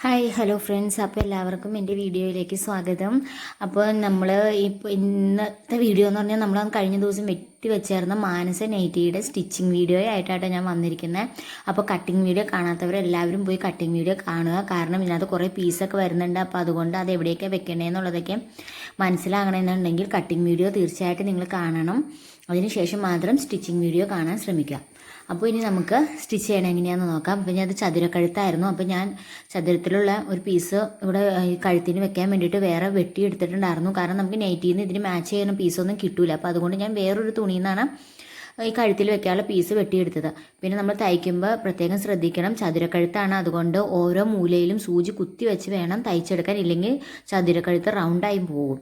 Hi hello friends, അപ്പോൾ എല്ലാവർക്കും എൻ്റെ വീഡിയോയിലേക്ക് സ്വാഗതം. അപ്പോൾ നമ്മൾ ഇപ്പോൾ ഇന്നത്തെ വീഡിയോ എന്ന് പറഞ്ഞാൽ നമ്മൾ കഴിഞ്ഞ ദിവസം വെട്ടി വെച്ചായിരുന്ന മാനസ നൈറ്റിയുടെ സ്റ്റിച്ചിങ് വീഡിയോ ആയിട്ടാണ് ഞാൻ വന്നിരിക്കുന്നത്. അപ്പോൾ കട്ടിങ് വീഡിയോ കാണാത്തവരെല്ലാവരും പോയി കട്ടിങ് വീഡിയോ കാണുക. കാരണം ഇതിനകത്ത് കുറേ പീസൊക്കെ വരുന്നുണ്ട്. അപ്പോൾ അതുകൊണ്ട് അത് എവിടെയൊക്കെ വെക്കണേന്നുള്ളതൊക്കെ മനസ്സിലാകണമെന്നുണ്ടെങ്കിൽ കട്ടിങ് വീഡിയോ തീർച്ചയായിട്ടും നിങ്ങൾ കാണണം. അതിനുശേഷം മാത്രം സ്റ്റിച്ചിങ് വീഡിയോ കാണാൻ ശ്രമിക്കുക. അപ്പോൾ ഇനി നമുക്ക് സ്റ്റിച്ച് ചെയ്യണം എങ്ങനെയാണെന്ന് നോക്കാം. അപ്പോൾ ഞാൻ അത് ചതുരക്കഴുത്തായിരുന്നു. അപ്പോൾ ഞാൻ ചതുരത്തിലുള്ള ഒരു പീസ് ഇവിടെ കഴുത്തിന് വെക്കാൻ വേണ്ടിയിട്ട് വേറെ വെട്ടി എടുത്തിട്ടുണ്ടായിരുന്നു. കാരണം നമുക്ക് നൈറ്റിയിൽ നിന്ന് ഇതിന് മാച്ച് ചെയ്യുന്ന പീസൊന്നും കിട്ടില്ല. അപ്പോൾ അതുകൊണ്ട് ഞാൻ വേറൊരു തുണിയിൽ നിന്നാണ് ഈ കഴുത്തിൽ വെക്കാനുള്ള പീസ് വെട്ടിയെടുത്തത്. പിന്നെ നമ്മൾ തയ്ക്കുമ്പോൾ പ്രത്യേകം ശ്രദ്ധിക്കണം, ചതുരക്കഴുത്താണ്. അതുകൊണ്ട് ഓരോ മൂലയിലും സൂചി കുത്തി വെച്ച് വേണം തയ്ച്ചെടുക്കാൻ, ഇല്ലെങ്കിൽ ചതുരക്കഴുത്ത് റൗണ്ടായി പോകും.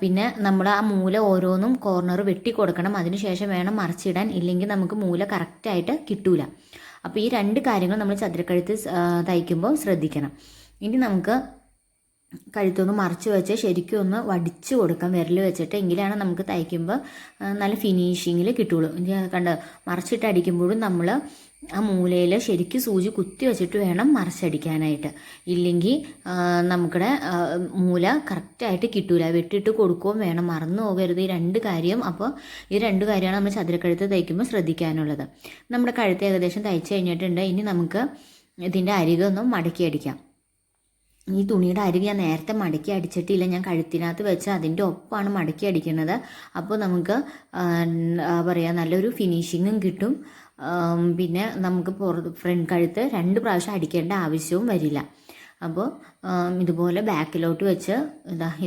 പിന്നെ നമ്മൾ ആ മൂല ഓരോന്നും കോർണർ വെട്ടി കൊടുക്കണം. അതിനുശേഷം വേണം മറിച്ചിടാൻ, ഇല്ലെങ്കിൽ നമുക്ക് മൂല കറക്റ്റായിട്ട് കിട്ടൂല. അപ്പോൾ ഈ രണ്ട് കാര്യങ്ങൾ നമ്മൾ ചതുരക്കഴുത്ത് തയ്ക്കുമ്പോൾ ശ്രദ്ധിക്കണം. ഇനി നമുക്ക് കഴുത്തൊന്ന് മറിച്ച് വെച്ച് ശരിക്കും ഒന്ന് വടിച്ച് കൊടുക്കാം വിരൽ വെച്ചിട്ട്. എങ്കിലാണ് നമുക്ക് തയ്ക്കുമ്പോൾ നല്ല ഫിനിഷിങ്ങിൽ കിട്ടുള്ളൂ. കണ്ട് മറിച്ചിട്ട് അടിക്കുമ്പോഴും നമ്മൾ ആ മൂലയിൽ ശരിക്കും സൂചി കുത്തി വെച്ചിട്ട് വേണം മറിച്ചടിക്കാനായിട്ട്. ഇല്ലെങ്കിൽ നമുക്കിടെ മൂല കറക്റ്റായിട്ട് കിട്ടൂല. വെട്ടിയിട്ട് കൊടുക്കുകയും വേണം, മറന്നു പോകരുത് ഈ രണ്ട് കാര്യം. അപ്പോൾ ഈ രണ്ട് കാര്യമാണ് നമ്മൾ ചതുരക്കഴുത്ത് തയ്ക്കുമ്പോൾ ശ്രദ്ധിക്കാനുള്ളത്. നമ്മുടെ കഴുത്ത് ഏകദേശം തയ്ച്ച് കഴിഞ്ഞിട്ടുണ്ട്. ഇനി നമുക്ക് ഇതിൻ്റെ അരികൊന്ന് മടക്കി അടിക്കാം. ഈ തുണിയുടെ അരികെ ഞാൻ നേരത്തെ മടക്കി അടിച്ചിട്ടില്ല, ഞാൻ കഴുത്തിനകത്ത് വെച്ച് അതിൻ്റെ ഒപ്പമാണ് മടക്കി അടിക്കുന്നത്. അപ്പോൾ നമുക്ക് പറയാം നല്ലൊരു ഫിനിഷിങ്ങും കിട്ടും. പിന്നെ നമുക്ക് ഫ്രണ്ട് കഴുത്ത് 2 പ്രാവശ്യം അടിക്കേണ്ട ആവശ്യവും വരില്ല. അപ്പോൾ ഇതുപോലെ ബാക്കിലോട്ട് വെച്ച്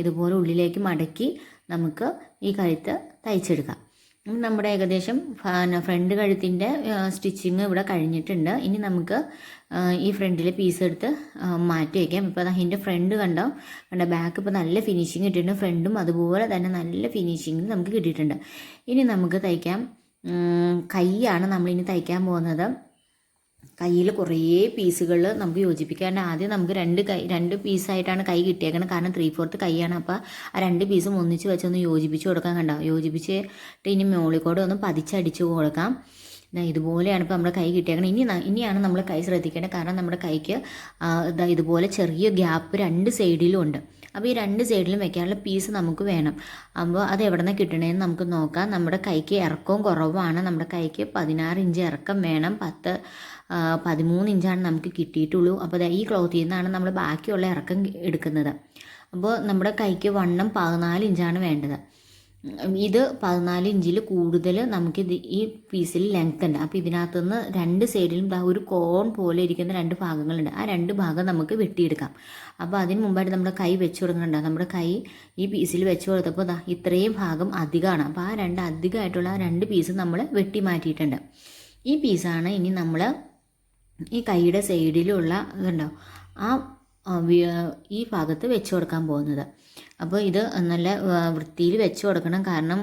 ഇതുപോലെ ഉള്ളിലേക്ക് മടക്കി നമുക്ക് ഈ കഴുത്ത് തയ്ച്ചെടുക്കാം. നമ്മുടെ ഏകദേശം ഫ്രണ്ട് കഴുത്തിൻ്റെ സ്റ്റിച്ചിങ് ഇവിടെ കഴിഞ്ഞിട്ടുണ്ട്. ഇനി നമുക്ക് ഈ ഫ്രണ്ടിലെ പീസ് എടുത്ത് മാറ്റി വയ്ക്കാം. ഇപ്പോൾ അതിൻ്റെ ഫ്രണ്ട് കണ്ടോ ബാക്ക് ഇപ്പോൾ നല്ല ഫിനിഷിങ് കിട്ടിയിട്ടുണ്ട്. ഫ്രണ്ടും അതുപോലെ തന്നെ നല്ല ഫിനിഷിങ് നമുക്ക് കിട്ടിയിട്ടുണ്ട്. ഇനി നമുക്ക് തയ്ക്കാം. കൈയാണ് നമ്മളിനി തയ്ക്കാൻ പോകുന്നത്. കയ്യിൽ കുറേ പീസുകൾ നമുക്ക് യോജിപ്പിക്കാണ്ട്. ആദ്യം നമുക്ക് 2 പീസായിട്ടാണ് കൈ കിട്ടിയേക്കണം. കാരണം 3/4 കൈയാണ്. അപ്പോൾ ആ 2 പീസും ഒന്നിച്ച് വെച്ചൊന്ന് യോജിപ്പിച്ച് കൊടുക്കാൻ കണ്ടോ. യോജിപ്പിച്ചിട്ട് ഇനി മോളിക്കോട് ഒന്ന് പതിച്ചടിച്ച് കൊടുക്കാം. ഇതുപോലെയാണ് ഇപ്പോൾ നമ്മുടെ കൈ കിട്ടിയേക്കണം. ഇനിയാണ് നമ്മൾ കൈ ശ്രദ്ധിക്കേണ്ടത്. കാരണം നമ്മുടെ കൈക്ക് ഇതുപോലെ ചെറിയ ഗ്യാപ്പ് 2 സൈഡിലും ഉണ്ട്. അപ്പോൾ ഈ 2 സൈഡിലും വെക്കാനുള്ള പീസ് നമുക്ക് വേണം. അപ്പോൾ അത് എവിടെ നിന്ന് കിട്ടണമെന്ന് നമുക്ക് നോക്കാം. നമ്മുടെ കൈക്ക് ഇറക്കവും കുറവാണ്. നമ്മുടെ കൈക്ക് 16 ഇഞ്ച് ഇറക്കം വേണം. 13 ഇഞ്ചാണ് നമുക്ക് കിട്ടിയിട്ടുള്ളൂ. അപ്പോൾ ഈ ക്ലോത്തിൽ നിന്നാണ് നമ്മൾ ബാക്കിയുള്ള ഇറക്കം എടുക്കുന്നത്. അപ്പോൾ നമ്മുടെ കൈക്ക് വണ്ണം 14 ഇഞ്ചാണ് വേണ്ടത്. ഇത് 14 ഇഞ്ചിൽ കൂടുതൽ നമുക്കിത് ഈ പീസിൽ ലെങ്ത് ഉണ്ട്. അപ്പോൾ ഇതിനകത്തുനിന്ന് 2 സൈഡിലും ഒരു കോൺ പോലെ ഇരിക്കുന്ന 2 ഭാഗങ്ങളുണ്ട്. ആ 2 ഭാഗം നമുക്ക് വെട്ടിയെടുക്കാം. അപ്പോൾ അതിന് മുമ്പായിട്ട് നമ്മുടെ കൈ വെച്ച് കൊടുക്കുന്നുണ്ട്. നമ്മുടെ കൈ ഈ പീസിൽ വെച്ച് കൊടുത്തപ്പോൾ ഇത്രയും ഭാഗം അധികമാണ്. അപ്പോൾ ആ അധികമായിട്ടുള്ള 2 പീസ് നമ്മൾ വെട്ടി മാറ്റിയിട്ടുണ്ട്. ഈ പീസാണ് ഇനി നമ്മൾ ഈ കൈയുടെ സൈഡിലുള്ള ഇതുണ്ടോ ഈ ഭാഗത്ത് വെച്ച് കൊടുക്കാൻ പോകുന്നത്. അപ്പോൾ ഇത് നല്ല വൃത്തിയിൽ വെച്ച് കൊടുക്കണം. കാരണം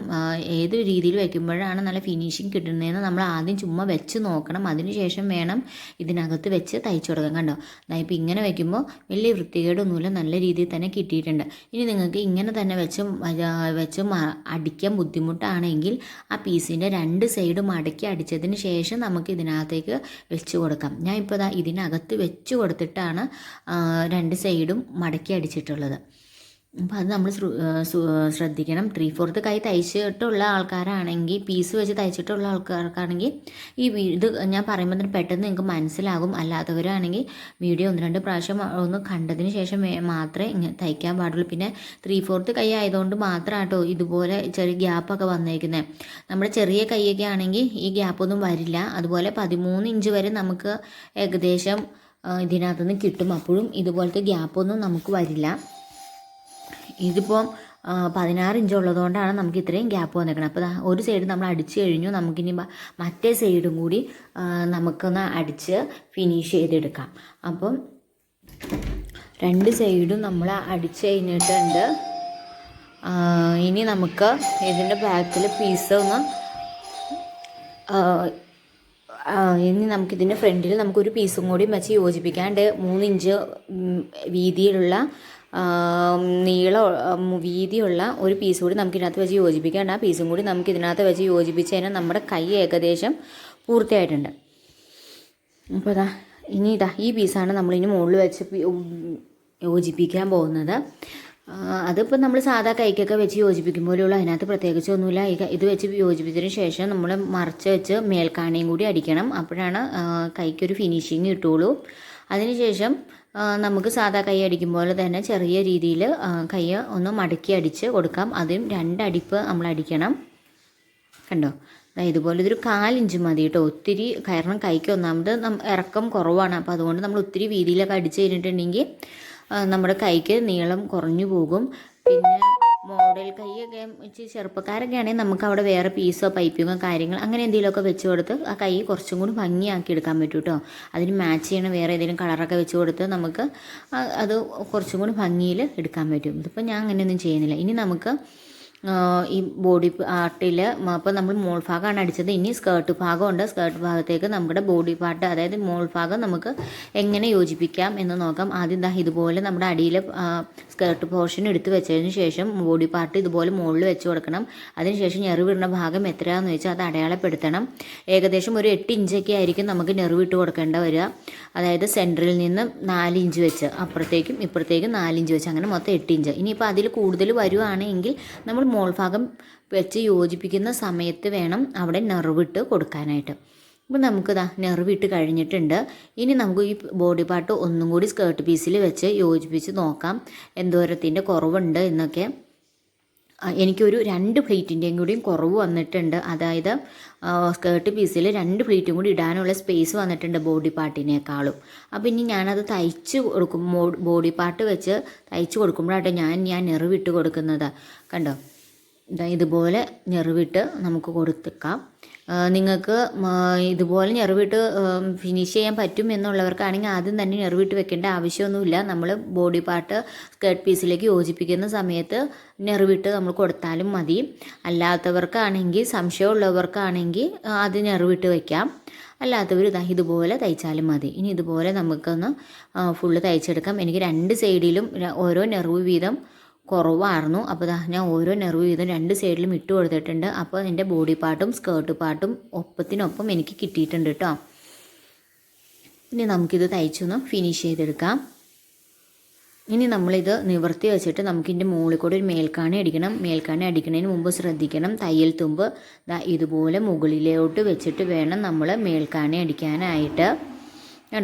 ഏത് രീതിയിൽ വെക്കുമ്പോഴാണ് നല്ല ഫിനിഷിങ് കിട്ടുന്നതെന്ന് നമ്മൾ ആദ്യം ചുമ്മാ വെച്ച് നോക്കണം. അതിനുശേഷം വേണം ഇതിനകത്ത് വെച്ച് തയ്ച്ചു കൊടുക്കാൻ. കണ്ടോ ഇപ്പോൾ ഇങ്ങനെ വെക്കുമ്പോൾ വലിയ വൃത്തികേടൊന്നുമില്ല, നല്ല രീതിയിൽ തന്നെ കിട്ടിയിട്ടുണ്ട്. ഇനി നിങ്ങൾക്ക് ഇങ്ങനെ തന്നെ വെച്ച് അടിക്കാൻ ബുദ്ധിമുട്ടാണെങ്കിൽ ആ പീസിൻ്റെ 2 സൈഡ് മടക്കി അടിച്ചതിന് ശേഷം നമുക്ക് ഇതിനകത്തേക്ക് വെച്ച് കൊടുക്കാം. ഞാൻ ഇപ്പോൾ ഇതിനകത്ത് വെച്ച് കൊടുത്തിട്ടാണ് 2 സൈഡും മടക്കി അടിച്ചിട്ടുള്ളത്. അപ്പോൾ അത് നമ്മൾ ശ്രദ്ധിക്കണം. 3/4 കൈ തയ്ച്ചിട്ടുള്ള ആൾക്കാരാണെങ്കിൽ, പീസ് വെച്ച് തയ്ച്ചിട്ടുള്ള ആൾക്കാർക്കാണെങ്കിൽ ഇത് ഞാൻ പറയുമ്പോൾ തന്നെ പെട്ടെന്ന് നിങ്ങൾക്ക് മനസ്സിലാകും. അല്ലാത്തവരാണെങ്കിൽ വീഡിയോ 1-2 പ്രാവശ്യം ഒന്ന് കണ്ടതിന് ശേഷം മാത്രമേ തയ്ക്കാൻ പാടുള്ളൂ. പിന്നെ 3/4 കൈ ആയതുകൊണ്ട് മാത്രമാട്ടോ ഇതുപോലെ ചെറിയ ഗ്യാപ്പൊക്കെ വന്നേക്കുന്നത്. നമ്മുടെ ചെറിയ കൈയൊക്കെ ആണെങ്കിൽ ഈ ഗ്യാപ്പൊന്നും വരില്ല. അതുപോലെ 13 ഇഞ്ച് വരെ നമുക്ക് ഏകദേശം ഇതിനകത്തുനിന്ന് കിട്ടും. അപ്പോഴും ഇതുപോലത്തെ ഗ്യാപ്പൊന്നും നമുക്ക് വരില്ല. ഇതിപ്പോൾ 16 ഇഞ്ച് ഉള്ളതുകൊണ്ടാണ് നമുക്ക് ഇത്രയും ഗ്യാപ്പ് വന്നേക്കണം. അപ്പോൾ ഒരു സൈഡ് നമ്മൾ അടിച്ചു കഴിഞ്ഞു. നമുക്കിനി മറ്റേ സൈഡും കൂടി നമുക്കൊന്ന് അടിച്ച് ഫിനിഷ് ചെയ്തെടുക്കാം. അപ്പം 2 സൈഡും നമ്മൾ അടിച്ച് കഴിഞ്ഞിട്ടുണ്ട്. ഇനി നമുക്ക് ഇതിൻ്റെ ബാക്കിൽ പീസ് ഒന്ന് ഇനി നമുക്കിതിൻ്റെ ഫ്രണ്ടിൽ നമുക്കൊരു പീസും കൂടി വെച്ച് യോജിപ്പിക്കാണ്ട് 3 ഇഞ്ച് വീതിയിലുള്ള വീതിയുള്ള ഒരു പീസ് കൂടി നമുക്ക് ഇതിനകത്ത് വെച്ച് യോജിപ്പിക്കാണ്ട് ആ പീസും കൂടി നമുക്ക് ഇതിനകത്ത് വെച്ച് യോജിപ്പിച്ച് കഴിഞ്ഞാൽ നമ്മുടെ കൈ ഏകദേശം പൂർത്തിയായിട്ടുണ്ട്. അപ്പോൾ ഇനി ഈ പീസാണ് നമ്മളിനി മുകളിൽ വെച്ച് യോജിപ്പിക്കാൻ പോകുന്നത്. അതിപ്പോൾ നമ്മൾ സാധാ കൈക്കൊക്കെ വെച്ച് യോജിപ്പിക്കുമ്പോഴുള്ള അതിനകത്ത് പ്രത്യേകിച്ചൊന്നുമില്ല. ഇത് വെച്ച് യോജിപ്പിച്ചതിന് ശേഷം നമ്മൾ മറച്ച് വെച്ച് മേൽക്കാണിയും കൂടി അടിക്കണം. അപ്പോഴാണ് കൈക്കൊരു ഫിനിഷിങ് കിട്ടുള്ളൂ. അതിനുശേഷം നമുക്ക് സാധാ കൈ അടിക്കുമ്പോൾ തന്നെ ചെറിയ രീതിയിൽ കൈ ഒന്ന് മടക്കി അടിച്ച് കൊടുക്കാം. അതും 2 അടിപ്പ് നമ്മൾ അടിക്കണം. കണ്ടോ, ഇതുപോലെ ഇതൊരു 4 ഇഞ്ച് മതി കേട്ടോ. ഒത്തിരി, കാരണം കൈക്ക് ഒന്നാമത് ഇറക്കം കുറവാണ്. അപ്പോൾ അതുകൊണ്ട് നമ്മൾ ഒത്തിരി വീതിയിലൊക്കെ അടിച്ച് കഴിഞ്ഞിട്ടുണ്ടെങ്കിൽ നമ്മുടെ കൈക്ക് നീളം കുറഞ്ഞു പോകും. പിന്നെ മോഡൽ കൈയൊക്കെ വെച്ച് ചെറുപ്പക്കാരൊക്കെ ആണെങ്കിൽ നമുക്ക് അവിടെ വേറെ പീസോ പൈപ്പിങ്ങോ കാര്യങ്ങൾ അങ്ങനെ എന്തെങ്കിലുമൊക്കെ വെച്ച് കൊടുത്ത് ആ കൈ കുറച്ചും കൂടി ഭംഗിയാക്കി എടുക്കാൻ പറ്റും കേട്ടോ. അതിന് മാച്ച് ചെയ്യണ വേറെ ഏതെങ്കിലും കളറൊക്കെ വെച്ച് കൊടുത്ത് നമുക്ക് അത് കുറച്ചും കൂടി ഭംഗിയിൽ എടുക്കാൻ പറ്റും. ഇതിപ്പോൾ ഞാൻ അങ്ങനെയൊന്നും ചെയ്യുന്നില്ല. ഇനി നമുക്ക് ഈ ബോഡി പാർട്ടിൽ ഇപ്പോൾ നമ്മൾ മോൾ ഭാഗമാണ് അടിച്ചത്. ഇനി സ്കേർട്ട് ഭാഗമുണ്ട്. സ്കേർട്ട് ഭാഗത്തേക്ക് നമ്മുടെ ബോഡി പാർട്ട്, അതായത് മോൾ ഭാഗം നമുക്ക് എങ്ങനെ യോജിപ്പിക്കാം എന്ന് നോക്കാം. ആദ്യം ഇതുപോലെ നമ്മുടെ അടിയിൽ സ്കേർട്ട് പോർഷൻ എടുത്ത് വെച്ചതിന് ശേഷം ബോഡി പാർട്ട് ഇതുപോലെ മുകളിൽ വെച്ച് കൊടുക്കണം. അതിനുശേഷം ഞെറിവിടുന്ന ഭാഗം എത്രയാണെന്ന് വെച്ചാൽ അത് അടയാളപ്പെടുത്തണം. ഏകദേശം ഒരു 8 ഇഞ്ചൊക്കെ ആയിരിക്കും നമുക്ക് ഞെറിവിട്ട് കൊടുക്കേണ്ട വരിക. അതായത് സെൻറ്ററിൽ നിന്ന് 4 ഇഞ്ച് വെച്ച് അപ്പുറത്തേക്കും ഇപ്പുറത്തേക്കും 4 ഇഞ്ച് വെച്ച്, അങ്ങനെ മൊത്തം 8 ഇഞ്ച്. ഇനിയിപ്പോൾ അതിൽ കൂടുതൽ വരുവാണെങ്കിൽ നമ്മൾ മോൾ ഭാഗം വെച്ച് യോജിപ്പിക്കുന്ന സമയത്ത് വേണം അവിടെ നെറിവിട്ട് കൊടുക്കാനായിട്ട്. അപ്പോൾ നമുക്ക് നെറിവിട്ട് കഴിഞ്ഞിട്ടുണ്ട്. ഇനി നമുക്ക് ഈ ബോഡി പാർട്ട് ഒന്നും കൂടി സ്കേർട്ട് പീസിൽ വെച്ച് യോജിപ്പിച്ച് നോക്കാം എന്തോരത്തിൻ്റെ കുറവുണ്ട് എന്നൊക്കെ. എനിക്കൊരു 2 പ്ലീറ്റിൻ്റെയും കൂടിയും കുറവ് വന്നിട്ടുണ്ട്. അതായത് സ്കേർട്ട് പീസിൽ 2 പ്ലീറ്റും കൂടി ഇടാനുള്ള സ്പേസ് വന്നിട്ടുണ്ട് ബോഡി പാർട്ടിനേക്കാളും. അപ്പോൾ ഇനി ഞാനത് തയ്ച്ച് കൊടുക്കും, ബോഡി പാർട്ട് വെച്ച് തയ്ച്ച് കൊടുക്കുമ്പോഴാട്ടോ ഞാൻ നെറിവിട്ട് കൊടുക്കുന്നത്. കണ്ടോ, ഇതുപോലെ ഞെറിവിട്ട് നമുക്ക് കൊടുത്തേക്കാം. നിങ്ങൾക്ക് ഇതുപോലെ ഞെറിവിട്ട് ഫിനിഷ് ചെയ്യാൻ പറ്റും എന്നുള്ളവർക്കാണെങ്കിൽ ആദ്യം തന്നെ ഞെറിവിട്ട് വെക്കേണ്ട ആവശ്യമൊന്നുമില്ല. നമ്മൾ ബോഡി പാർട്ട് സ്കേർട്ട് പീസിലേക്ക് യോജിപ്പിക്കുന്ന സമയത്ത് ഞെറിവിട്ട് നമ്മൾ കൊടുത്താലും മതി. അല്ലാത്തവർക്കാണെങ്കിൽ, സംശയമുള്ളവർക്കാണെങ്കിൽ അത് ഞെറിവിട്ട് വയ്ക്കാം. അല്ലാത്തവർ ഇതുപോലെ തയ്ച്ചാലും മതി. ഇനി ഇതുപോലെ നമുക്കൊന്ന് ഫുള്ള് തയ്ച്ചെടുക്കാം. എനിക്ക് 2 സൈഡിലും ഓരോ നെറിവ് വീതം കുറവായിരുന്നു. അപ്പോൾ ഞാൻ ഓരോ നെറിവ് വീതം 2 സൈഡിലും ഇട്ട് കൊടുത്തിട്ടുണ്ട്. അപ്പോൾ എൻ്റെ ബോഡി പാർട്ടും സ്കേർട്ട് പാർട്ടും ഒപ്പത്തിനൊപ്പം എനിക്ക് കിട്ടിയിട്ടുണ്ട് കേട്ടോ. ഇനി നമുക്കിത് തയ്ച്ചൊന്ന് ഫിനിഷ് ചെയ്തെടുക്കാം. ഇനി നമ്മളിത് നിവർത്തി വെച്ചിട്ട് നമുക്കിതിൻ്റെ മുകളിൽ കൂടെ ഒരു മേൽക്കാണി അടിക്കണം. മേൽക്കാണി അടിക്കുന്നതിന് മുമ്പ് ശ്രദ്ധിക്കണം, തയ്യൽ തുമ്പ് ഇതുപോലെ മുകളിലോട്ട് വെച്ചിട്ട് വേണം നമ്മൾ മേൽക്കാണി അടിക്കാനായിട്ട്.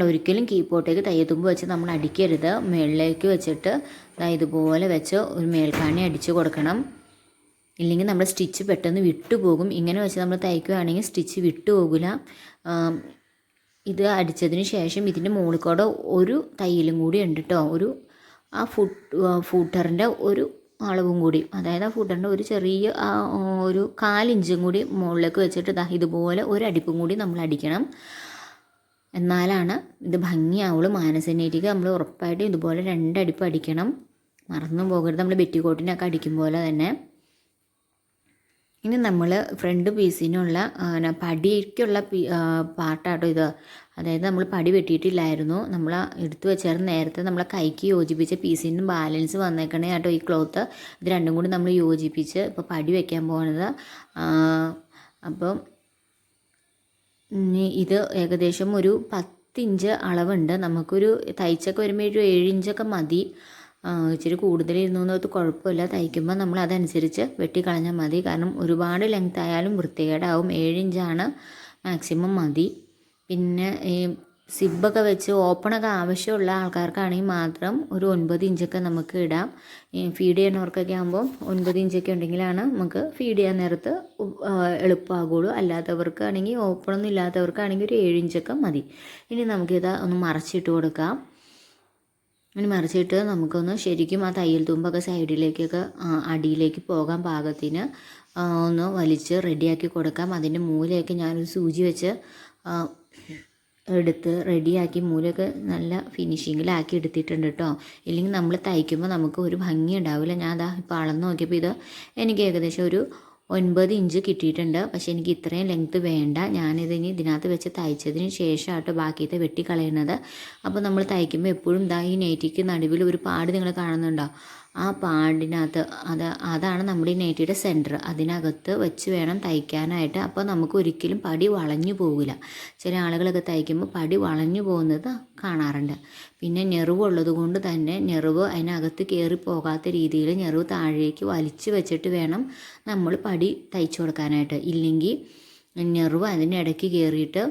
ഒരിക്കലും കീപ്പോട്ടേക്ക് തയ്യത്തുമ്പ് വെച്ച് നമ്മൾ അടിക്കരുത്. മുകളിലേക്ക് വെച്ചിട്ട് ഇതുപോലെ വെച്ച് ഒരു മേൽക്കാണി അടിച്ച് കൊടുക്കണം. ഇല്ലെങ്കിൽ നമ്മുടെ സ്റ്റിച്ച് പെട്ടെന്ന് വിട്ടുപോകും. ഇങ്ങനെ വെച്ച് നമ്മൾ തയ്ക്കുകയാണെങ്കിൽ സ്റ്റിച്ച് വിട്ടുപോകില്ല. ഇത് അടിച്ചതിന് ശേഷം ഇതിൻ്റെ മുകളിൽ കൂടെ ഒരു തയ്യലും കൂടി ഉണ്ട് കേട്ടോ. ആ ഫൂട്ടറിൻ്റെ ഒരു അളവും കൂടി, അതായത് ആ ഫൂട്ടറിൻ്റെ ഒരു ചെറിയ ഒരു 4 ഇഞ്ചും കൂടി മുകളിലേക്ക് വെച്ചിട്ട് ഇതുപോലെ ഒരു അടിപ്പും കൂടി നമ്മൾ അടിക്കണം. എന്നാലാണ് ഇത് ഭംഗിയാവുള്ളൂ. മാനസനേറ്റിക്ക് നമ്മൾ ഉറപ്പായിട്ടും ഇതുപോലെ 2 അടിപ്പ് അടിക്കണം. മറന്നു പോകരുത്, നമ്മൾ ബെറ്റിക്കോട്ടിനൊക്കെ അടിക്കും പോലെ തന്നെ. ഇനി നമ്മൾ ഫ്രണ്ട് പീസിനുള്ള പടിക്കുള്ള പാർട്ടാട്ടോ ഇത്. അതായത് നമ്മൾ പടി വെട്ടിയിട്ടില്ലായിരുന്നു. നമ്മൾ എടുത്തു വെച്ചായിരുന്നു നേരത്തെ നമ്മളെ കൈക്ക് യോജിപ്പിച്ച പീസിന് ബാലൻസ് വന്നേക്കണേ കേട്ടോ ഈ ക്ലോത്ത്. ഇത് രണ്ടും കൂടി നമ്മൾ യോജിപ്പിച്ച് ഇപ്പോൾ പടി വയ്ക്കാൻ പോകുന്നത്. അപ്പം ഇത് ഏകദേശം ഒരു 10 ഇഞ്ച് അളവുണ്ട്. നമുക്കൊരു തയ്ച്ചൊക്കെ വരുമ്പോൾ ഒരു 7 ഇഞ്ചൊക്കെ മതി. ഇച്ചിരി കൂടുതലിരുന്നു എന്നത് കുഴപ്പമില്ല. തയ്ക്കുമ്പോൾ നമ്മൾ അതനുസരിച്ച് വെട്ടിക്കളഞ്ഞാൽ മതി. കാരണം ഒരുപാട് ലെങ്ത് ആയാലും വൃത്തികേടാവും. 7 ഇഞ്ചാണ് മാക്സിമം മതി. പിന്നെ ഈ സിബൊക്കെ വെച്ച് ഓപ്പണൊക്കെ ആവശ്യമുള്ള ആൾക്കാർക്കാണെങ്കിൽ മാത്രം ഒരു 9 ഇഞ്ചൊക്കെ നമുക്ക് ഇടാം. ഫീഡ് ചെയ്യുന്നവർക്കൊക്കെ ആകുമ്പോൾ 9 ഇഞ്ചൊക്കെ ഉണ്ടെങ്കിലാണ് നമുക്ക് ഫീഡ് ചെയ്യാൻ നേരത്ത് എളുപ്പമാകുള്ളൂ. അല്ലാത്തവർക്കാണെങ്കിൽ ഓപ്പണൊന്നും ഇല്ലാത്തവർക്കാണെങ്കിൽ ഒരു 7 ഇഞ്ചൊക്കെ മതി. ഇനി നമുക്കിത് ഒന്ന് മറച്ചിട്ട് കൊടുക്കാം. ഇനി മറിച്ചിട്ട് നമുക്കൊന്ന് ശരിക്കും ആ തയ്യൽ തുമ്പൊക്കെ സൈഡിലേക്കൊക്കെ അടിയിലേക്ക് പോകാൻ പാകത്തിന് ഒന്ന് വലിച്ച് റെഡിയാക്കി കൊടുക്കാം. അതിൻ്റെ മൂലയൊക്കെ ഞാനൊരു സൂചി വെച്ച് എടുത്ത് റെഡിയാക്കി മൂലയൊക്കെ നല്ല ഫിനിഷിങ്ങിലാക്കി എടുത്തിട്ടുണ്ട് കേട്ടോ. ഇല്ലെങ്കിൽ നമ്മൾ തയ്ക്കുമ്പോൾ നമുക്ക് ഒരു ഭംഗി ഉണ്ടാവില്ല. ഞാൻ ഇപ്പോൾ അളന്ന് നോക്കിയപ്പോൾ ഇത് എനിക്ക് ഏകദേശം ഒരു 9 ഇഞ്ച് കിട്ടിയിട്ടുണ്ട്. പക്ഷേ എനിക്ക് ഇത്രയും ലെങ്ത്ത് വേണ്ട. ഞാനിതിനി ഇതിനകത്ത് വെച്ച് തയ്ച്ചതിന് ശേഷമായിട്ട് ബാക്കിയത്തെ വെട്ടിക്കളയുന്നത്. അപ്പോൾ നമ്മൾ തയ്ക്കുമ്പോൾ എപ്പോഴും ഈ നൈറ്റിക്ക് നടുവിൽ ഒരു പാട് നിങ്ങൾ കാണുന്നുണ്ടോ? ആ പാടിനകത്ത് അതാണ് നമ്മുടെ ഈ നൈറ്റിയുടെ സെൻറ്റർ. അതിനകത്ത് വെച്ച് വേണം തയ്ക്കാനായിട്ട്. അപ്പോൾ നമുക്ക് ഒരിക്കലും പടി വളഞ്ഞു പോകില്ല. ചില ആളുകളൊക്കെ തയ്ക്കുമ്പോൾ പടി വളഞ്ഞു പോകുന്നത് കാണാറുണ്ട്. പിന്നെ ഞെറിവുള്ളത് കൊണ്ട് തന്നെ ഞെറിവ് അതിനകത്ത് കയറി പോകാത്ത രീതിയിൽ ഞെറിവ് താഴേക്ക് വലിച്ചു വെച്ചിട്ട് വേണം നമ്മൾ പടി തയ്ച്ചു കൊടുക്കാനായിട്ട്. ഇല്ലെങ്കിൽ ഞെറിവ് അതിനിടയ്ക്ക് കയറിയിട്ട്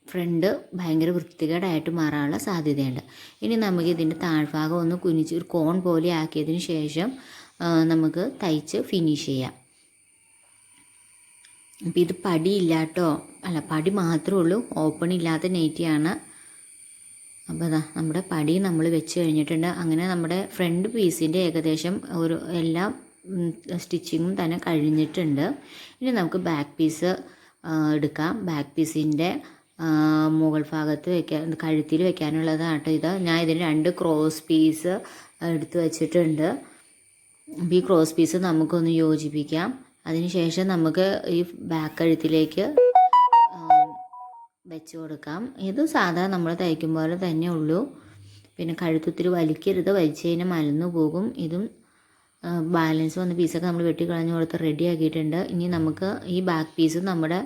ഫ്രണ്ട് ഭയങ്കര വൃത്തികേടായിട്ട് മാറാനുള്ള സാധ്യതയുണ്ട്. ഇനി നമുക്ക് ഇതിൻ്റെ താഴ്ഭാഗം ഒന്ന് കുനിച്ച് ഒരു കോൺ പോലെ ആക്കിയതിന് ശേഷം നമുക്ക് തയ്ച്ച് ഫിനിഷ് ചെയ്യാം. അപ്പോൾ ഇത് പടിയില്ലാട്ടോ, അല്ല പടി മാത്രമേ ഉള്ളൂ, ഓപ്പൺ ഇല്ലാത്ത നൈറ്റിയാണ്. അപ്പോൾ നമ്മുടെ പടി നമ്മൾ വെച്ച് കഴിഞ്ഞിട്ടുണ്ട്. അങ്ങനെ നമ്മുടെ ഫ്രണ്ട് പീസിൻ്റെ ഏകദേശം ഒരു എല്ലാ സ്റ്റിച്ചിങ്ങും തന്നെ കഴിഞ്ഞിട്ടുണ്ട്. ഇനി നമുക്ക് ബാക്ക് പീസ് എടുക്കാം. ബാക്ക് പീസിൻ്റെ മുകൾ ഭാഗത്ത് വെക്കാൻ, കഴുത്തിൽ വെക്കാനുള്ളതാണ് കേട്ടോ ഇത്. ഞാൻ ഇതിന് 2 ക്രോസ് പീസ് എടുത്ത് വെച്ചിട്ടുണ്ട്. അപ്പോൾ ഈ ക്രോസ് പീസ് നമുക്കൊന്ന് യോജിപ്പിക്കാം. അതിനുശേഷം നമുക്ക് ഈ ബാക്ക് കഴുത്തിലേക്ക് വെച്ച് കൊടുക്കാം. ഇത് സാധാ നമ്മൾ തയ്ക്കും പോലെ തന്നെ ഉള്ളൂ. പിന്നെ കഴുത്തൊത്തിരി വലിക്കരുത്, വലിച്ചു കഴിഞ്ഞാൽ മലന്നു പോകും. ഇതും ബാലൻസ് വന്ന പീസൊക്കെ നമ്മൾ വെട്ടിക്കളഞ്ഞ് കൊടുത്ത് റെഡി ആക്കിയിട്ടുണ്ട്. ഇനി നമുക്ക് ഈ ബാക്ക് പീസ് നമ്മുടെ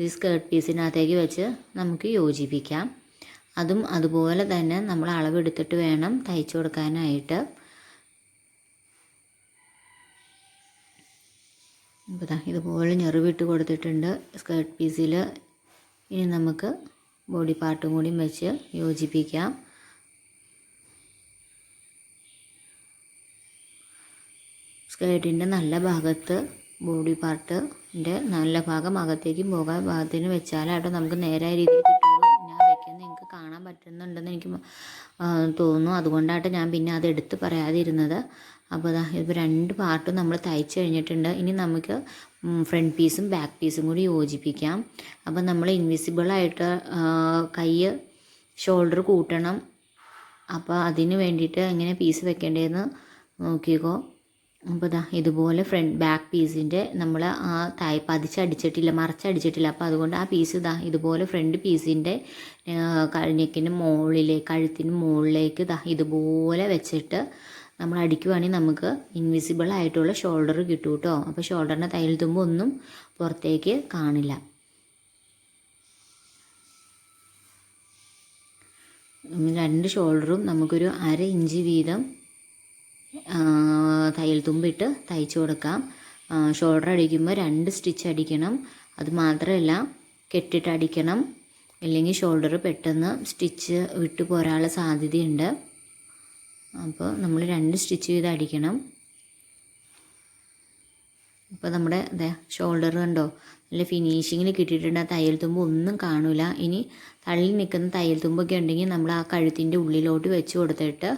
ഈ സ്കേർട്ട് പീസിനകത്തേക്ക് വെച്ച് നമുക്ക് യോജിപ്പിക്കാം. അതും അതുപോലെ തന്നെ നമ്മൾ അളവെടുത്തിട്ട് വേണം തയ്ച്ചു കൊടുക്കാനായിട്ട്. ഇപ്പോൾ ഇതുപോലെ ഞെറിവിട്ട് കൊടുത്തിട്ടുണ്ട് സ്കേർട്ട് പീസിൽ. ഇനി നമുക്ക് ബോഡി പാർട്ടും കൂടി വെച്ച് യോജിപ്പിക്കാം. സ്കേർട്ടിൻ്റെ നല്ല ഭാഗത്ത് ബോഡി പാർട്ടിൻ്റെ നല്ല ഭാഗം അകത്തേക്കും പോകാൻ ഭാഗത്തിന് വെച്ചാലാട്ടോ നമുക്ക് നേരായ രീതിയിൽ കിട്ടുള്ളൂ. ഞാൻ വെക്കുന്നത് നിങ്ങൾക്ക് കാണാൻ പറ്റുന്നുണ്ടെന്ന് എനിക്ക് തോന്നുന്നു. അതുകൊണ്ടായിട്ട് ഞാൻ പിന്നെ അത് എടുത്ത് പറയാതിരുന്നത്. അപ്പോൾ ഇപ്പോൾ 2 പാർട്ടും നമ്മൾ തയ്ച്ച് കഴിഞ്ഞിട്ടുണ്ട്. ഇനി നമുക്ക് ഫ്രണ്ട് പീസും ബാക്ക് പീസും കൂടി യോജിപ്പിക്കാം. അപ്പോൾ നമ്മൾ ഇൻവിസിബിളായിട്ട് കൈ ഷോൾഡർ കൂട്ടണം. അപ്പോൾ അതിന് വേണ്ടിയിട്ട് എങ്ങനെ പീസ് വെക്കേണ്ടതെന്ന് നോക്കിക്കോ. അപ്പോൾ ഇതുപോലെ ബാക്ക് പീസിൻ്റെ നമ്മൾ ആ പതിച്ചടിച്ചിട്ടില്ല, മറച്ചടിച്ചിട്ടില്ല. അപ്പോൾ അതുകൊണ്ട് ആ പീസ് ഇതുപോലെ ഫ്രണ്ട് പീസിൻ്റെ നെക്കിൻ്റെ മുകളിലേക്ക്, കഴുത്തിന് മുകളിലേക്ക് ഇതുപോലെ വെച്ചിട്ട് നമ്മൾ അടിക്കുവാണെങ്കിൽ നമുക്ക് ഇൻവിസിബിൾ ആയിട്ടുള്ള ഷോൾഡർ കിട്ടും കേട്ടോ. അപ്പോൾ ഷോൾഡറിൻ്റെ തയ്യൽ തുമ്പ് ഒന്നും പുറത്തേക്ക് കാണില്ല. 2 ഷോൾഡറും നമുക്കൊരു 1/2 ഇഞ്ച് വീതം തയ്യൽ തുമ്പിട്ട് തയ്ച്ചു കൊടുക്കാം. ഷോൾഡർ അടിക്കുമ്പോൾ 2 സ്റ്റിച്ച് അടിക്കണം. അത് മാത്രമല്ല കെട്ടിട്ട് അടിക്കണം. ഇല്ലെങ്കിൽ ഷോൾഡർ പെട്ടെന്ന് സ്റ്റിച്ച് വിട്ടു പോരാനുള്ള സാധ്യതയുണ്ട്. അപ്പോൾ നമ്മൾ 2 സ്റ്റിച്ച് ചെയ്ത് അടിക്കണം. ഇപ്പോൾ നമ്മുടെ ഷോൾഡർ കണ്ടോ, നല്ല ഫിനിഷിങ്ങിൽ കിട്ടിയിട്ടുണ്ട്. ആ തയ്യൽ തുമ്പ് ഒന്നും കാണില്ല. ഇനി തള്ളി നിൽക്കുന്ന തയ്യൽ തുമ്പൊക്കെ ഉണ്ടെങ്കിൽ നമ്മൾ ആ കഴുത്തിൻ്റെ ഉള്ളിലോട്ട് വെച്ച് കൊടുത്തിട്ട്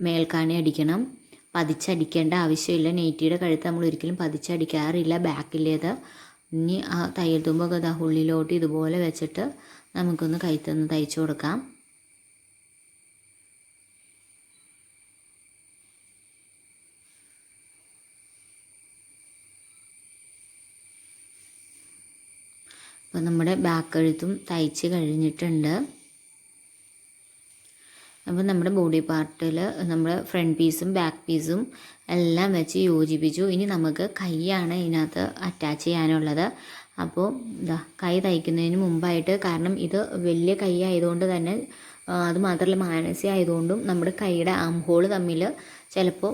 മേൽക്കാണി അടിക്കണം. പതിച്ചടിക്കേണ്ട ആവശ്യമില്ല. നെയ്റ്റിയുടെ കഴുത്ത് നമ്മൾ ഒരിക്കലും പതിച്ചടിക്കാറില്ല ബാക്കിലേത്. ഇനി ആ തയ്യൽ തുമ്പൊക്കെ ഉള്ളിലോട്ട് ഇതുപോലെ വെച്ചിട്ട് നമുക്കൊന്ന് കൈത്തൊന്ന് തയ്ച്ചു കൊടുക്കാം. അപ്പോൾ നമ്മുടെ ബാക്ക് കഴുത്തും തയ്ച്ച് കഴിഞ്ഞിട്ടുണ്ട്. അപ്പോൾ നമ്മുടെ ബോഡി പാർട്ടിൽ നമ്മൾ ഫ്രണ്ട് പീസും ബാക്ക് പീസും എല്ലാം വെച്ച് യോജിപ്പിച്ചു. ഇനി നമുക്ക് കൈയാണ് ഇതിനകത്ത് അറ്റാച്ച് ചെയ്യാനുള്ളത്. അപ്പോൾ കൈ തയ്ക്കുന്നതിന് മുമ്പായിട്ട്, കാരണം ഇത് വലിയ കൈ ആയതുകൊണ്ട് തന്നെ, അത് മാത്രമല്ല മാനസി ആയതുകൊണ്ടും നമ്മുടെ കൈയുടെ ആം ഹോൾ തമ്മിൽ ചിലപ്പോൾ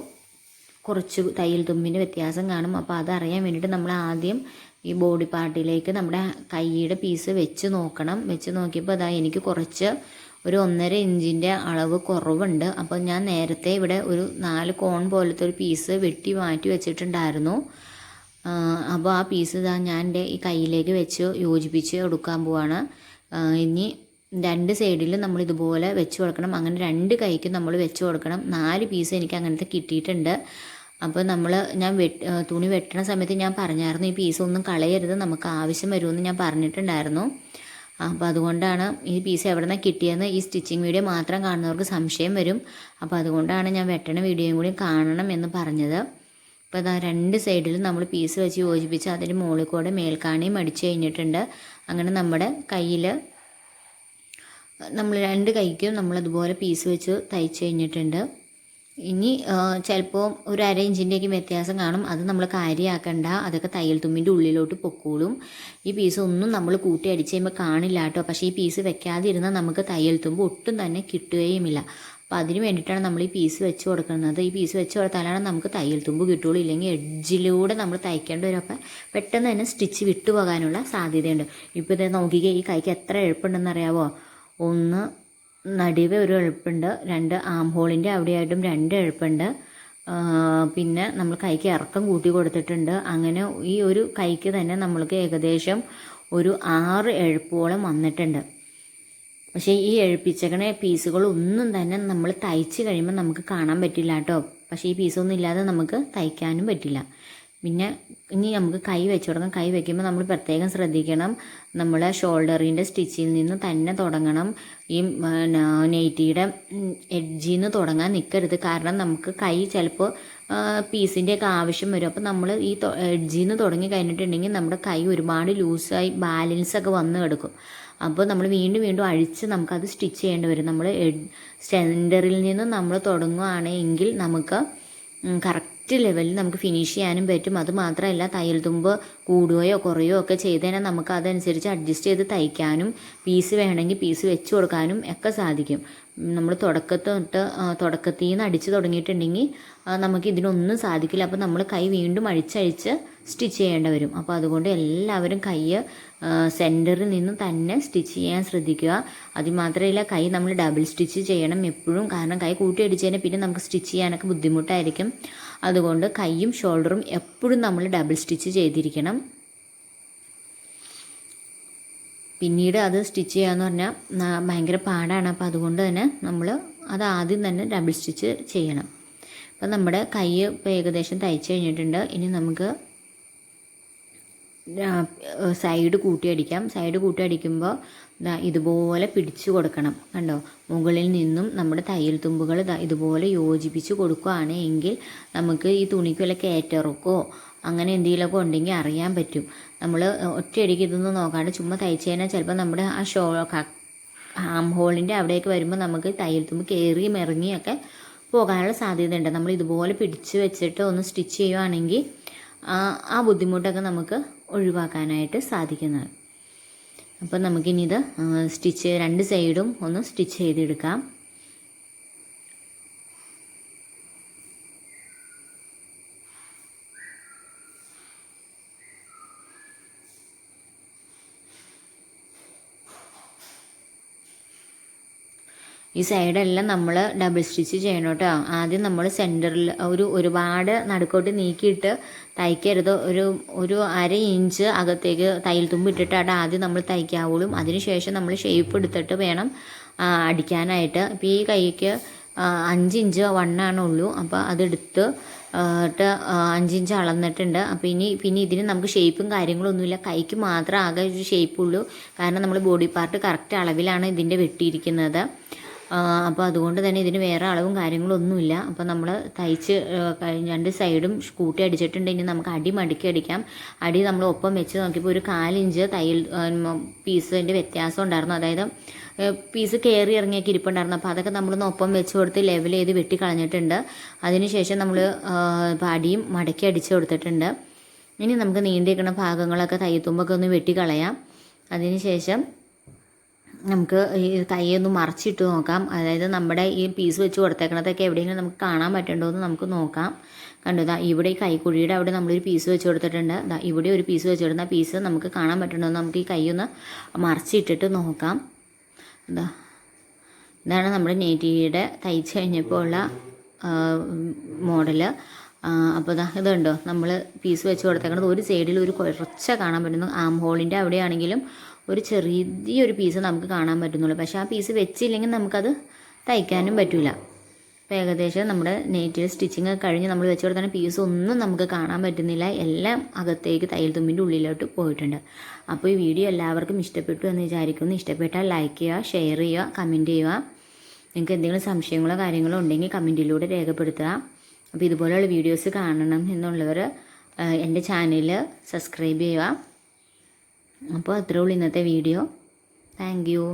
കുറച്ച് തയ്യൽ തുമ്പിൻ്റെ വ്യത്യാസം കാണും. അപ്പോൾ അതറിയാൻ വേണ്ടിയിട്ട് നമ്മൾ ആദ്യം ഈ ബോഡി പാർട്ടിലേക്ക് നമ്മുടെ കൈയുടെ പീസ് വെച്ച് നോക്കണം. വെച്ച് നോക്കിയപ്പോൾ എനിക്ക് കുറച്ച് ഒരു 1.5 ഇഞ്ചിൻ്റെ അളവ് കുറവുണ്ട്. അപ്പോൾ ഞാൻ നേരത്തെ ഇവിടെ ഒരു 4 കോൺ പോലത്തെ ഒരു പീസ് വെട്ടി മാറ്റി വെച്ചിട്ടുണ്ടായിരുന്നു. അപ്പോൾ ആ പീസ് ഞാൻ എൻ്റെ ഈ കയ്യിലേക്ക് വെച്ച് യോജിപ്പിച്ച് കൊടുക്കാൻ പോവാണ്. ഇനി 2 സൈഡിലും നമ്മൾ ഇതുപോലെ വെച്ച് കൊടുക്കണം. അങ്ങനെ 2 കൈക്കും നമ്മൾ വെച്ച് കൊടുക്കണം. 4 പീസ് എനിക്ക് അങ്ങനത്തെ കിട്ടിയിട്ടുണ്ട്. അപ്പോൾ ഞാൻ തുണി വെട്ടണ സമയത്ത് ഞാൻ പറഞ്ഞായിരുന്നു ഈ പീസ് ഒന്നും കളയരുത്, നമുക്ക് ആവശ്യം വരുമെന്ന് ഞാൻ പറഞ്ഞിട്ടുണ്ടായിരുന്നു. അപ്പോൾ അതുകൊണ്ടാണ് ഈ പീസ് എവിടെ നിന്നാണ് കിട്ടിയെന്ന് ഈ സ്റ്റിച്ചിങ് വീഡിയോ മാത്രം കാണുന്നവർക്ക് സംശയം വരും. അപ്പോൾ അതുകൊണ്ടാണ് ഞാൻ വെട്ടണ വീഡിയോയും കൂടി കാണണം എന്ന് പറഞ്ഞത്. അപ്പോൾ അതാ 2 സൈഡിലും നമ്മൾ പീസ് വെച്ച് യോജിപ്പിച്ച് അതിന് മുകളിൽ കൂടെ മേൽക്കാണിയും അടിച്ച് കഴിഞ്ഞിട്ടുണ്ട്. അങ്ങനെ നമ്മുടെ കയ്യിൽ നമ്മൾ 2 കൈക്കും നമ്മളതുപോലെ പീസ് വെച്ച് തയ്ച്ച് കഴിഞ്ഞിട്ടുണ്ട്. ഇനി ചിലപ്പോൾ ഒരു 1/2 ഇഞ്ചിൻ്റെയൊക്കെ വ്യത്യാസം കാണും. അത് നമ്മൾ കാര്യമാക്കണ്ട, അതൊക്കെ തയ്യൽ തുമ്പിൻ്റെ ഉള്ളിലോട്ട് പൊക്കോളും. ഈ പീസ് ഒന്നും നമ്മൾ കൂട്ടി അടിച്ച് കഴിയുമ്പോൾ കാണില്ല കേട്ടോ. പക്ഷേ ഈ പീസ് വെക്കാതിരുന്നാൽ നമുക്ക് തയ്യൽ തുമ്പ് ഒട്ടും തന്നെ കിട്ടുകയുമില്ല. അപ്പോൾ അതിന് വേണ്ടിയിട്ടാണ് നമ്മൾ ഈ പീസ് വെച്ച് കൊടുക്കുന്നത്. ഈ പീസ് വെച്ച് കൊടുത്താലാണ് നമുക്ക് തയ്യൽ തുമ്പ് കിട്ടുള്ളൂ. ഇല്ലെങ്കിൽ എഡ്ജിലൂടെ നമ്മൾ തയ്ക്കേണ്ടി വരും. അപ്പോൾ പെട്ടെന്ന് തന്നെ സ്റ്റിച്ച് വിട്ടുപോകാനുള്ള സാധ്യതയുണ്ട്. ഇപ്പോൾ ഇത് നോക്കിക്കേ, ഈ കൈക്ക് എത്ര എളുപ്പമുണ്ടെന്നറിയാവോ? 1 നടുവേ ഒരു എളുപ്പമുണ്ട്, 2 ആം ഹോളിൻ്റെ അവിടെയായിട്ടും 2 എളുപ്പമുണ്ട്. പിന്നെ നമ്മൾ കൈക്ക് ഇറക്കം കൂട്ടി കൊടുത്തിട്ടുണ്ട്. അങ്ങനെ ഈ ഒരു കൈക്ക് തന്നെ നമ്മൾക്ക് ഏകദേശം ഒരു 6 എഴുപ്പോളം വന്നിട്ടുണ്ട്. പക്ഷേ ഈ എഴുപ്പിച്ചക്കണ പീസുകളൊന്നും തന്നെ നമ്മൾ തയ്ച്ച് കഴിയുമ്പോൾ നമുക്ക് കാണാൻ പറ്റില്ല കേട്ടോ. പക്ഷേ ഈ പീസൊന്നും ഇല്ലാതെ നമുക്ക് തയ്ക്കാനും പറ്റില്ല. പിന്നെ ഇനി നമുക്ക് കൈ വെച്ച് തുടങ്ങാം. കൈ വയ്ക്കുമ്പോൾ നമ്മൾ പ്രത്യേകം ശ്രദ്ധിക്കണം, നമ്മൾ ഷോൾഡറിൻ്റെ സ്റ്റിച്ചിൽ നിന്ന് തന്നെ തുടങ്ങണം. ഈ നെയ്റ്റിയുടെ എഡ്ജിൽ നിന്ന് തുടങ്ങാൻ നിൽക്കരുത്. കാരണം നമുക്ക് കൈ ചിലപ്പോൾ പീസിൻ്റെയൊക്കെ ആവശ്യം വരും. അപ്പോൾ നമ്മൾ ഈ എഡ്ജിൽ നിന്ന് തുടങ്ങി കഴിഞ്ഞിട്ടുണ്ടെങ്കിൽ നമ്മുടെ കൈ ഒരുപാട് ലൂസായി ബാലൻസൊക്കെ വന്ന് കിടക്കും. അപ്പോൾ നമ്മൾ വീണ്ടും വീണ്ടും അഴിച്ച് നമുക്കത് സ്റ്റിച്ച് ചെയ്യേണ്ടി വരും. നമ്മൾ സെൻറ്ററിൽ നിന്ന് നമ്മൾ തുടങ്ങുകയാണെങ്കിൽ നമുക്ക് കറക്റ്റ് ലെവലിൽ നമുക്ക് ഫിനിഷ് ചെയ്യാനും പറ്റും. അത് മാത്രമല്ല, തയ്യൽ തുമ്പ് കൂടുകയോ കുറയോ ഒക്കെ ചെയ്ത് കഴിഞ്ഞാൽ നമുക്ക് അതനുസരിച്ച് അഡ്ജസ്റ്റ് ചെയ്ത് തയ്ക്കാനും പീസ് വേണമെങ്കിൽ പീസ് വെച്ച് കൊടുക്കാനും ഒക്കെ സാധിക്കും. നമ്മൾ തുടക്കത്തിൽ നിന്ന് അടിച്ച് തുടങ്ങിയിട്ടുണ്ടെങ്കിൽ നമുക്ക് ഇതിനൊന്നും സാധിക്കില്ല. അപ്പോൾ നമ്മൾ കൈ വീണ്ടും അഴിച്ചഴിച്ച് സ്റ്റിച്ച് ചെയ്യേണ്ടി വരും. അപ്പോൾ അതുകൊണ്ട് എല്ലാവരും കൈ സെൻറ്ററിൽ നിന്ന് തന്നെ സ്റ്റിച്ച് ചെയ്യാൻ ശ്രദ്ധിക്കുക. അതുമാത്രമല്ല, കൈ നമ്മൾ ഡബിൾ സ്റ്റിച്ച് ചെയ്യണം എപ്പോഴും. കാരണം കൈ കൂട്ടി അടിച്ച് കഴിഞ്ഞാൽ പിന്നെ നമുക്ക് സ്റ്റിച്ച് ചെയ്യാനൊക്കെ ബുദ്ധിമുട്ടായിരിക്കും. അതുകൊണ്ട് കൈയും ഷോൾഡറും എപ്പോഴും നമ്മൾ ഡബിൾ സ്റ്റിച്ച് ചെയ്തിരിക്കണം. പിന്നീട് അത് സ്റ്റിച്ച് ചെയ്യാന്ന് പറഞ്ഞാൽ ഭയങ്കര പാടാണ്. അപ്പോൾ അതുകൊണ്ട് തന്നെ നമ്മൾ അത് ആദ്യം തന്നെ ഡബിൾ സ്റ്റിച്ച് ചെയ്യണം. അപ്പം നമ്മുടെ കൈ ഇപ്പോൾ ഏകദേശം തയ്ച്ച് കഴിഞ്ഞിട്ടുണ്ട്. ഇനി നമുക്ക് സൈഡ് കൂട്ടി അടിക്കാം. സൈഡ് കൂട്ടി അടിക്കുമ്പോൾ ഇതുപോലെ പിടിച്ചു കൊടുക്കണം. കണ്ടോ, മുകളിൽ നിന്നും നമ്മുടെ തയ്യൽ തുമ്പുകൾ ഇതുപോലെ യോജിപ്പിച്ച് കൊടുക്കുകയാണ് എങ്കിൽ നമുക്ക് ഈ തുണിക്ക് വല്ല കയറ്റിറക്കോ അങ്ങനെ എന്തെങ്കിലുമൊക്കെ ഉണ്ടെങ്കിൽ അറിയാൻ പറ്റും. നമ്മൾ ഒറ്റയടിക്ക് ഇതൊന്നും നോക്കാണ്ട് ചുമ്മാ തയ്ച്ച് കഴിഞ്ഞാൽ ചിലപ്പോൾ നമ്മുടെ ആ ആം ഹോളിൻ്റെ അവിടെയൊക്കെ വരുമ്പോൾ നമുക്ക് തയ്യൽ തുമ്പ് കയറിയും ഇറങ്ങിയൊക്കെ പോകാനുള്ള സാധ്യതയുണ്ട്. നമ്മൾ ഇതുപോലെ പിടിച്ച് വെച്ചിട്ട് ഒന്ന് സ്റ്റിച്ച് ചെയ്യുകയാണെങ്കിൽ ആ ബുദ്ധിമുട്ടൊക്കെ നമുക്ക് ഒഴിവാക്കാനായിട്ട് സാധിക്കുന്നതാണ്. അപ്പം നമുക്കിനി ഇത് സ്റ്റിച്ച് 2 സൈഡും ഒന്ന് സ്റ്റിച്ച് ചെയ്തെടുക്കാം. ഈ സൈഡെല്ലാം നമ്മൾ ഡബിൾ സ്റ്റിച്ച് ചെയ്യണം കേട്ടോ. ആദ്യം നമ്മൾ സെൻറ്ററിൽ ഒരുപാട് നടുക്കോട്ട് നീക്കിയിട്ട് തയ്ക്കരുത്. ഒരു 1/2 ഇഞ്ച് അകത്തേക്ക് തയ്യൽ തുമ്പ് ഇട്ടിട്ടാണ് ആദ്യം നമ്മൾ തയ്ക്കാവുള്ളൂ. അതിനുശേഷം നമ്മൾ ഷേപ്പ് എടുത്തിട്ട് വേണം അടിക്കാനായിട്ട്. ഇപ്പോൾ ഈ കൈക്ക് 5 ഇഞ്ച് വണ്ണാണുള്ളൂ. അപ്പോൾ അതെടുത്ത് 5 ഇഞ്ച് അളന്നിട്ടുണ്ട്. അപ്പോൾ പിന്നെ ഇതിന് നമുക്ക് ഷേപ്പും കാര്യങ്ങളൊന്നുമില്ല. കൈക്ക് മാത്രം ആകെ ഒരു ഷേപ്പുള്ളൂ. കാരണം നമ്മൾ ബോഡി പാർട്ട് കറക്റ്റ് അളവിലാണ് ഇതിൻ്റെ വെട്ടിയിരിക്കുന്നത്. അപ്പോൾ അതുകൊണ്ട് തന്നെ ഇതിന് വേറെ അളവും കാര്യങ്ങളൊന്നുമില്ല. അപ്പോൾ നമ്മൾ തയ്ച്ച് 2 സൈഡും കൂട്ടി അടിച്ചിട്ടുണ്ട്. ഇനി നമുക്ക് അടി മടക്കി അടിക്കാം. അടി നമ്മൾ ഒപ്പം വെച്ച് നോക്കിയപ്പോൾ ഒരു 4 ഇഞ്ച് തയ്യൽ പീസിൻ്റെ വ്യത്യാസം ഉണ്ടായിരുന്നു. അതായത് പീസ് കയറി ഇറങ്ങിയൊക്കെ ഇരിപ്പുണ്ടായിരുന്നു. അപ്പോൾ അതൊക്കെ നമ്മളൊന്ന് ഒപ്പം വെച്ച് കൊടുത്ത് ലെവൽ ചെയ്ത് വെട്ടിക്കളഞ്ഞിട്ടുണ്ട്. അതിനുശേഷം നമ്മൾ അടിയും മടക്കി അടിച്ച് കൊടുത്തിട്ടുണ്ട്. ഇനി നമുക്ക് നീണ്ടിരിക്കുന്ന ഭാഗങ്ങളൊക്കെ തയ്യത്തുമ്പൊക്കെ ഒന്ന് വെട്ടിക്കളയാം. അതിനുശേഷം നമുക്ക് ഈ തയ്യൊന്ന് മറിച്ചിട്ട് നോക്കാം. അതായത് നമ്മുടെ ഈ പീസ് വെച്ച് കൊടുത്തേക്കണതൊക്കെ എവിടെയെങ്കിലും നമുക്ക് കാണാൻ പറ്റുന്നുണ്ടോ എന്ന് നമുക്ക് നോക്കാം. കണ്ടു, ഇവിടെ ഈ കൈക്കുഴിയുടെ അവിടെ നമ്മളൊരു പീസ് വെച്ച് കൊടുത്തിട്ടുണ്ട്. ഇവിടെ ഒരു പീസ് വെച്ച് കൊടുക്കുന്ന പീസ് നമുക്ക് കാണാൻ പറ്റുന്നുണ്ടോ എന്ന് നമുക്ക് ഈ കൈ ഒന്ന് മറിച്ചിട്ടിട്ട് നോക്കാം. ഇതാണ് നമ്മുടെ നെറ്റിയുടെ തയ്ച്ച് കഴിഞ്ഞപ്പോൾ ഉള്ള മോഡല്. അപ്പോൾ ഇതുണ്ടോ, നമ്മൾ പീസ് വെച്ച് കൊടുത്തേക്കണത് ഒരു സൈഡിൽ ഒരു കുറച്ച് കാണാൻ പറ്റുന്നു. ആം ഹോളിൻ്റെ അവിടെയാണെങ്കിലും ഒരു ചെറിയൊരു പീസ് നമുക്ക് കാണാൻ പറ്റുന്നുള്ളൂ. പക്ഷേ ആ പീസ് വെച്ചില്ലെങ്കിൽ നമുക്കത് തയ്ക്കാനും പറ്റില്ല. അപ്പോൾ ഏകദേശം നമ്മുടെ നെറ്റിൽ സ്റ്റിച്ചിങ് കഴിഞ്ഞ് നമ്മൾ വെച്ച് കൊടുക്കുന്ന പീസ് ഒന്നും നമുക്ക് കാണാൻ പറ്റുന്നില്ല. എല്ലാം അകത്തേക്ക് തയ്യൽ തുമ്പിൻ്റെ ഉള്ളിലോട്ട് പോയിട്ടുണ്ട്. അപ്പോൾ ഈ വീഡിയോ എല്ലാവർക്കും ഇഷ്ടപ്പെട്ടു എന്ന് വിചാരിക്കുന്നു. ഇഷ്ടപ്പെട്ടാൽ ലൈക്ക് ചെയ്യുക, ഷെയർ ചെയ്യുക, കമൻറ്റ് ചെയ്യുക. നിങ്ങൾക്ക് എന്തെങ്കിലും സംശയങ്ങളോ കാര്യങ്ങളോ ഉണ്ടെങ്കിൽ കമൻറ്റിലൂടെ രേഖപ്പെടുത്തുക. അപ്പോൾ ഇതുപോലെയുള്ള വീഡിയോസ് കാണണം എന്നുള്ളവർ എൻ്റെ ചാനൽ സബ്സ്ക്രൈബ് ചെയ്യുക. അപ്പോൾ അത്രേ ഉള്ളൂ ഇന്നത്തെ വീഡിയോ. Thank you.